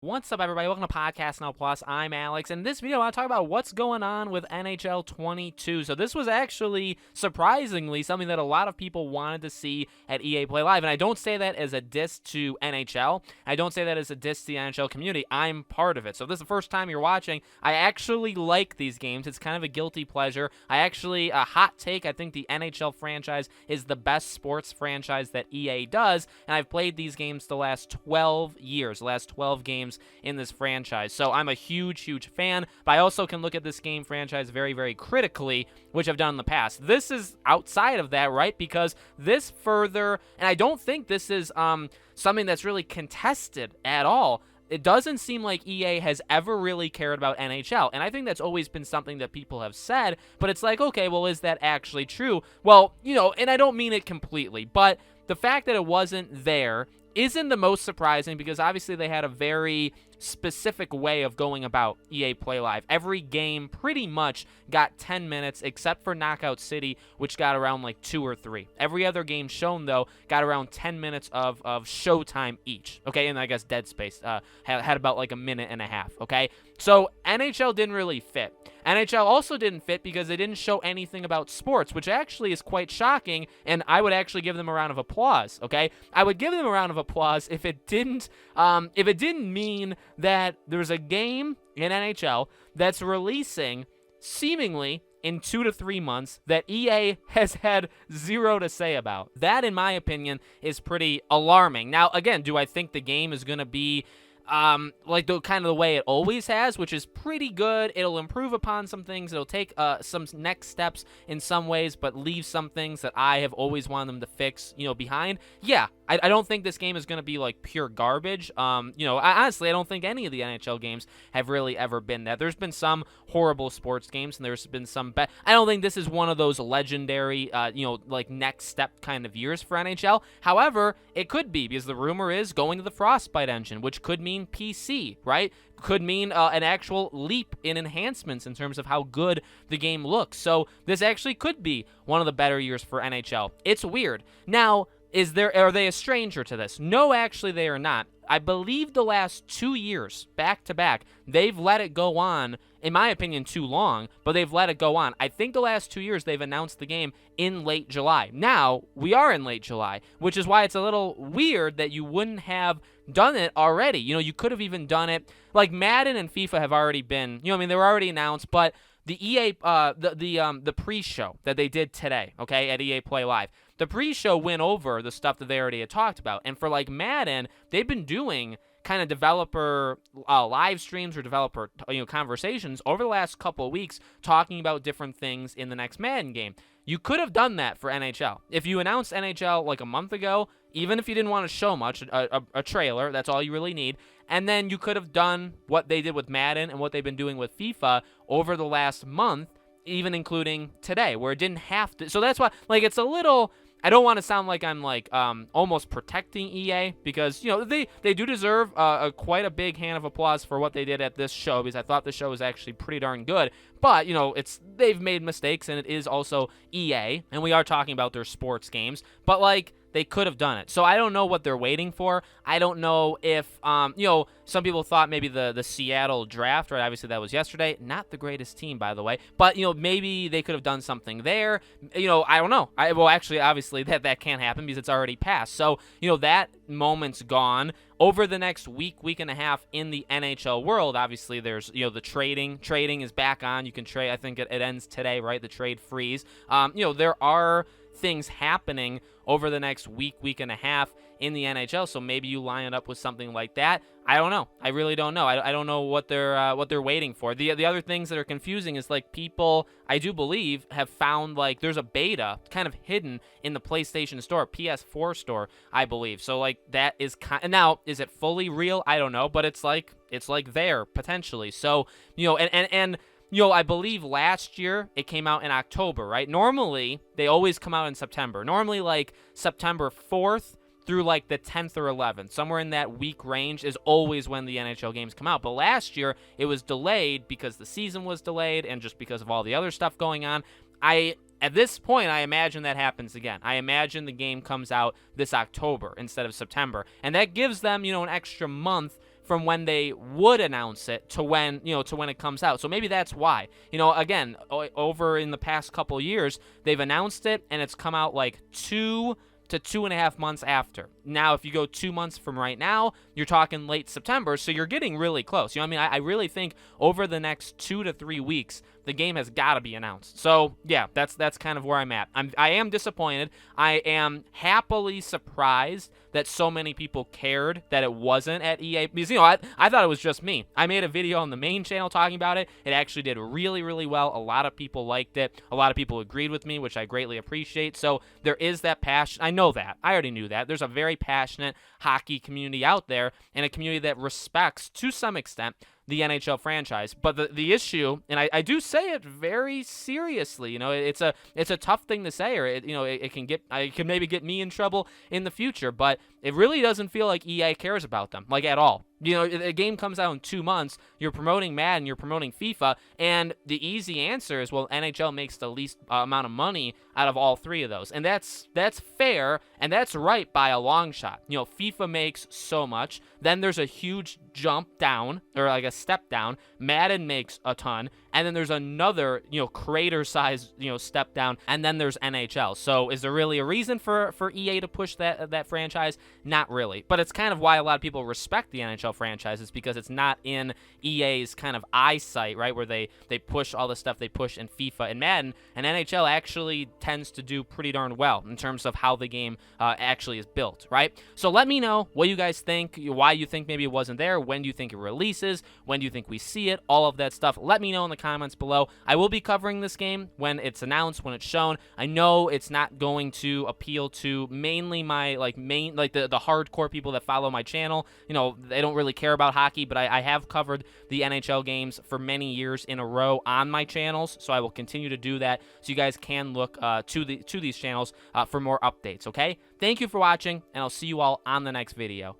What's up, everybody? Welcome to Podcast Now Plus. I'm Alex, and in this video I want to talk about what's going on with NHL 22. So this was actually, surprisingly, something that a lot of people wanted to see at EA Play Live, and I don't say that as a diss to NHL. I don't say that as a diss to the NHL community. I'm part of it. So if this is the first time you're watching, I actually like these games. It's kind of a guilty pleasure. A hot take, I think the NHL franchise is the best sports franchise that EA does, and I've played these games the last 12 years, the last 12 games in this franchise. So I'm a huge fan, but I also can look at this game franchise very critically, which I've done in the past. This is outside of that, right? Because this further, and I don't think this is something that's really contested at all. It doesn't seem like EA has ever really cared about NHL, and I think that's always been something that people have said, but it's like, okay, well, is that actually true? Well, and I don't mean it completely, but the fact that it wasn't there isn't the most surprising because obviously they had a very specific way of going about EA Play Live. Every game pretty much got 10 minutes except for Knockout City, which got around like 2 or 3. Every other game shown, though, got around 10 minutes of showtime each, okay? And I guess Dead Space had about like a minute and a half, okay? So NHL didn't really fit. NHL also didn't fit because they didn't show anything about sports, which actually is quite shocking, and I would actually give them a round of applause, okay? I would give them a round of applause if it didn't mean that there's a game in NHL that's releasing seemingly in 2 to 3 months that EA has had zero to say about. That, in my opinion, is pretty alarming. Now, again, do I think the game is going to be like the way it always has, which is pretty good? It'll improve upon some things. It'll take some next steps in some ways, but leave some things that I have always wanted them to fix, behind. Yeah, I don't think this game is going to be like pure garbage. Honestly, I don't think any of the NHL games have really ever been that. There's been some horrible sports games, and there's been some I don't think this is one of those legendary, like next step kind of years for NHL. However, it could be, because the rumor is going to the Frostbite engine, which could mean PC, right? Could mean an actual leap in enhancements in terms of how good the game looks. So this actually could be one of the better years for NHL. It's weird. Now, are they a stranger to this? No, actually they are not. I believe the last 2 years, back to back, they've let it go on, in my opinion, too long, but they've let it go on. I think the last 2 years they've announced the game in late July. Now, we are in late July, which is why it's a little weird that you wouldn't have done it already. You could have even done it, like Madden and FIFA have already been, they were already announced, but the EA, the pre-show that they did today, okay, at EA Play Live, the pre-show went over the stuff that they already had talked about. And for like Madden, they've been doing kind of developer live streams or developer conversations over the last couple of weeks talking about different things in the next Madden game. You could have done that for NHL. If you announced NHL like a month ago, even if you didn't want to show much, a trailer, that's all you really need. And then you could have done what they did with Madden and what they've been doing with FIFA over the last month, even including today, where it didn't have to. So that's why, like, it's a little, I don't want to sound like I'm like almost protecting EA, because they do deserve quite a big hand of applause for what they did at this show, because I thought the show was actually pretty darn good. But they've made mistakes, and it is also EA, and we are talking about their sports games. But like, they could have done it. So I don't know what they're waiting for. I don't know if, some people thought maybe the Seattle draft, right? Obviously, that was yesterday. Not the greatest team, by the way. But, maybe they could have done something there. I don't know. Actually, obviously, that can't happen because it's already passed. So, that moment's gone. Over the next week and a half in the NHL world, obviously, there's, the trading. Trading is back on. You can trade. I think it ends today, right? The trade freeze. There are things happening over the next week and a half in the NHL, so maybe you line it up with something like that. I don't know. I really don't know. I don't know what they're waiting for. The other things that are confusing is, like, people, I do believe, have found, like, there's a beta kind of hidden in the PlayStation Store, PS4 store, I believe. So, like, that is now, is it fully real? I don't know, but it's like there potentially. So, I believe last year it came out in October, right? Normally, they always come out in September. Normally, like, September 4th through, like, the 10th or 11th. Somewhere in that week range is always when the NHL games come out. But last year, it was delayed because the season was delayed and just because of all the other stuff going on. At this point, I imagine that happens again. I imagine the game comes out this October instead of September. And that gives them, an extra month from when they would announce it to when, to when it comes out. So maybe that's why. Again, over in the past couple years, they've announced it and it's come out like 2 to 2.5 months after. Now, if you go 2 months from right now, you're talking late September, so you're getting really close. You know what I mean? I really think over the next 2 to 3 weeks, the game has got to be announced. So, yeah, that's kind of where I'm at. I am disappointed. I am happily surprised that so many people cared that it wasn't at EA. Because, I thought it was just me. I made a video on the main channel talking about it. It actually did really, really well. A lot of people liked it. A lot of people agreed with me, which I greatly appreciate. So there is that passion. I know that. I already knew that. There's a very passionate hockey community out there, and a community that respects, to some extent, the NHL franchise. But the issue, and I do say it very seriously, it's a tough thing to say, or it can maybe get me in trouble in the future, but it really doesn't feel like EA cares about them, like, at all. A game comes out in 2 months, you're promoting Madden, you're promoting FIFA, and the easy answer is, well, NHL makes the least amount of money out of all three of those. And that's fair, and that's right by a long shot. FIFA makes so much, then there's a huge jump down, or like a step down. Madden makes a ton, and then there's another, crater size, step down, and then there's NHL. So is there really a reason for EA to push that franchise? Not really. But it's kind of why a lot of people respect the NHL franchise, is because it's not in EA's kind of eyesight, right, where they push all the stuff they push in FIFA and Madden, and NHL actually tends to do pretty darn well in terms of how the game actually is built, right? So let me know what you guys think, why you think maybe it wasn't there, when do you think it releases, when do you think we see it, all of that stuff. Let me know in the comments below. I will be covering this game when it's announced, when it's shown. I know it's not going to appeal to mainly my the hardcore people that follow my channel. They don't really care about hockey, but I have covered the NHL games for many years in a row on my channels, so I will continue to do that, so you guys can look to these channels for more updates, okay? Thank you for watching, and I'll see you all on the next video.